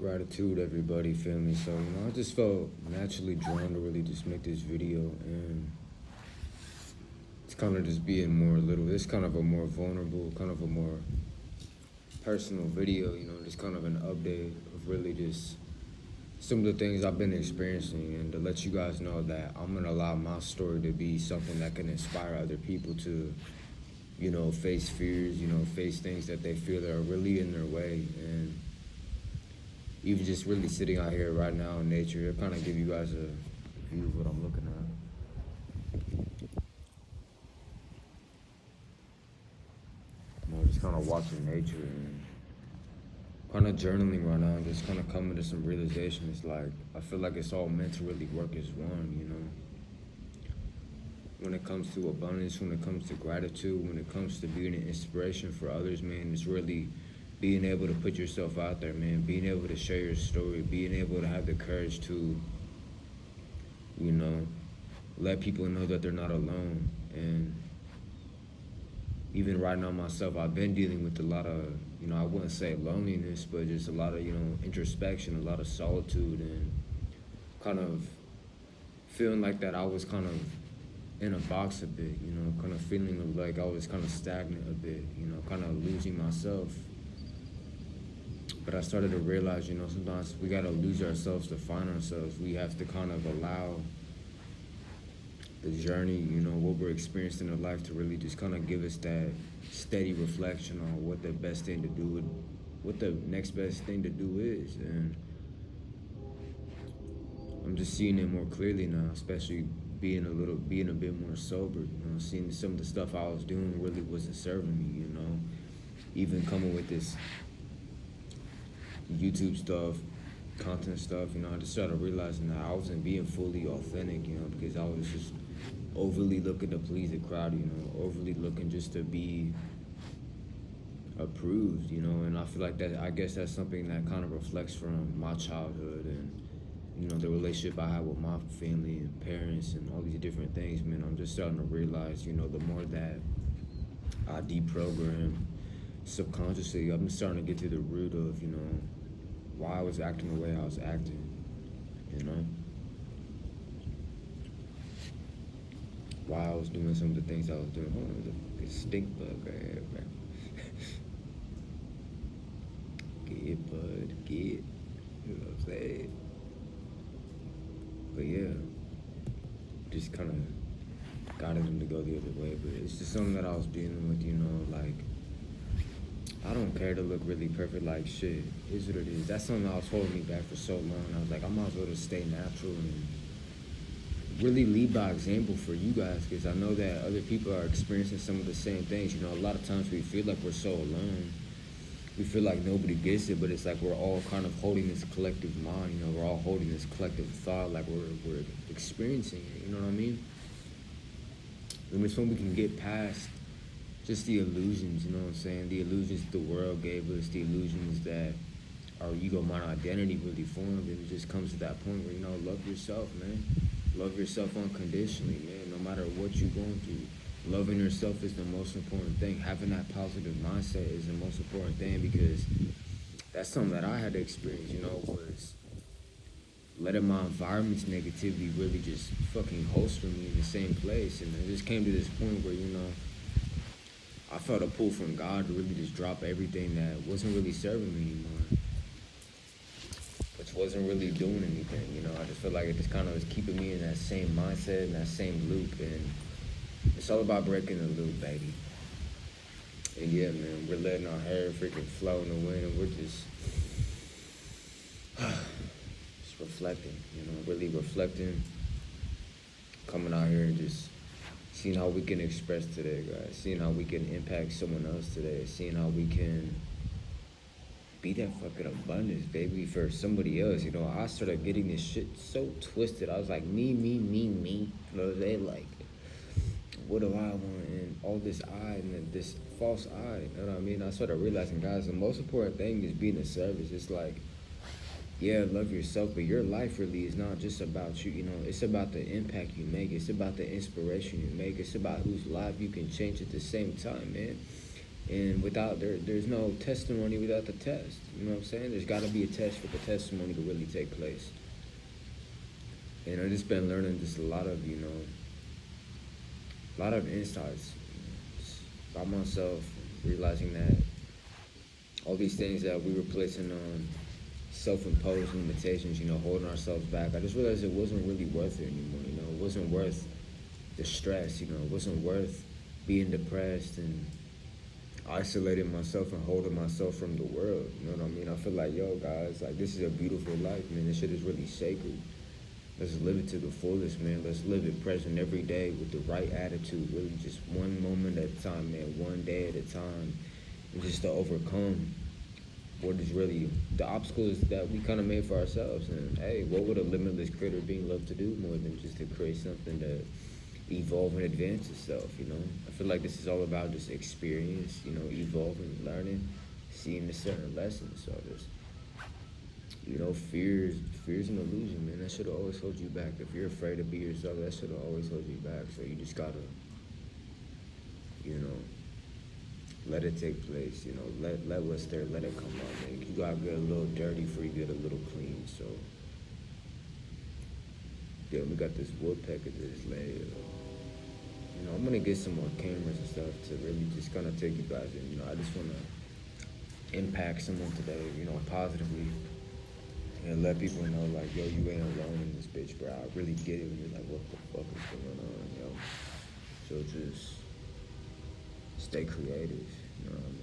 Gratitude, everybody, family. So, I just felt naturally drawn to really just make this video, and it's kind of just being more little. It's kind of a more vulnerable, kind of a more personal video, just kind of an update of really just some of the things I've been experiencing, and to let you guys know that I'm gonna allow my story to be something that can inspire other people to, face fears, face things that they feel that are really in their way. And even just really sitting out here right now in nature, it'll kind of give you guys a view of what I'm looking at. Just kind of watching nature and kind of journaling right now, and just kind of coming to some realizations. Like, I feel like it's all meant to really work as one, When it comes to abundance, when it comes to gratitude, when it comes to being an inspiration for others, man, it's really being able to put yourself out there, man, being able to share your story, being able to have the courage to, let people know that they're not alone. And even right now myself, I've been dealing with a lot of, I wouldn't say loneliness, but just a lot of, introspection, a lot of solitude, and kind of feeling like that I was kind of in a box a bit, kind of feeling like I was kind of stagnant a bit, kind of losing myself. But I started to realize, sometimes we gotta lose ourselves to find ourselves. We have to kind of allow the journey, what we're experiencing in life to really just kind of give us that steady reflection on what the best thing to do, what the next best thing to do is. And I'm just seeing it more clearly now, especially being a bit more sober, seeing some of the stuff I was doing really wasn't serving me, even coming with this YouTube stuff, content stuff, I just started realizing that I wasn't being fully authentic, because I was just overly looking to please the crowd, overly looking just to be approved, and I feel like that, I guess that's something that kind of reflects from my childhood and, the relationship I had with my family and parents and all these different things, man. I'm just starting to realize, the more that I deprogram subconsciously, I'm starting to get to the root of, why I was acting the way I was acting, why I was doing some of the things I was doing. Hold on, there's a fucking stink bug right here, man. Get, bud, get. You know what I'm saying? But yeah, just kind of guided him to go the other way. But it's just something that I was dealing with, like, I don't care to look really perfect, like, shit, is what it is. That's something that was holding me back for so long. I was like, I might as well just stay natural and really lead by example for you guys, because I know that other people are experiencing some of the same things. A lot of times we feel like we're so alone. We feel like nobody gets it, but it's like we're all kind of holding this collective mind, we're all holding this collective thought, like we're experiencing it, you know what I mean? And it's when we can get past just the illusions, you know what I'm saying? The illusions the world gave us, the illusions that our ego, mind, identity really formed, and it just comes to that point where, love yourself, man. Love yourself unconditionally, man, no matter what you're going through. Loving yourself is the most important thing. Having that positive mindset is the most important thing, because that's something that I had to experience, was letting my environment's negativity really just fucking host for me in the same place. And it just came to this point where, I felt a pull from God to really just drop everything that wasn't really serving me anymore, which wasn't really doing anything, I just felt like it just kind of was keeping me in that same mindset and that same loop. And it's all about breaking the loop, baby. And yeah, man, we're letting our hair freaking flow in the wind, and we're just reflecting, really reflecting, coming out here and just seeing how we can express today, guys, seeing how we can impact someone else today, seeing how we can be that fucking abundance, baby, for somebody else. I started getting this shit so twisted. I was like, me. They like, what do I want? And all this I and this false I, you know what I mean? I started realizing, guys, the most important thing is being a service. It's like, yeah, love yourself, but your life really is not just about you, it's about the impact you make. It's about the inspiration you make. It's about whose life you can change at the same time, man. And without there's no testimony without the test. You know what I'm saying? There's got to be a test for the testimony to really take place. And I just been learning just a lot of a lot of insights by myself, realizing that all these things that we were placing on self-imposed limitations, holding ourselves back. I just realized it wasn't really worth it anymore. It wasn't worth the stress. It wasn't worth being depressed and isolating myself and holding myself from the world. You know what I mean? I feel like, yo, guys, like, this is a beautiful life, man. This shit is really sacred. Let's live it to the fullest, man. Let's live it present every day with the right attitude. Really, just one moment at a time, man. One day at a time, and just to overcome what is really the obstacles that we kind of made for ourselves. And hey, what would a limitless creator being love to do more than just to create something that evolve and advance itself? I feel like this is all about just experience, evolving, learning, seeing the certain lessons. So just, fear's an illusion, man. That should always hold you back. If you're afraid to be yourself, that should always hold you back. So you just gotta, let it take place. Let what's there, let it come out, man. You gotta get a little dirty before you get a little clean. So yeah, we got this woodpecker that is laid. I'm gonna get some more cameras and stuff to really just kind of take you guys in. I just wanna impact someone today, positively, and let people know, like, yo, you ain't alone in this bitch, bro. I really get it when you're like, what the fuck is going on, yo? So just stay creative, you know what I mean?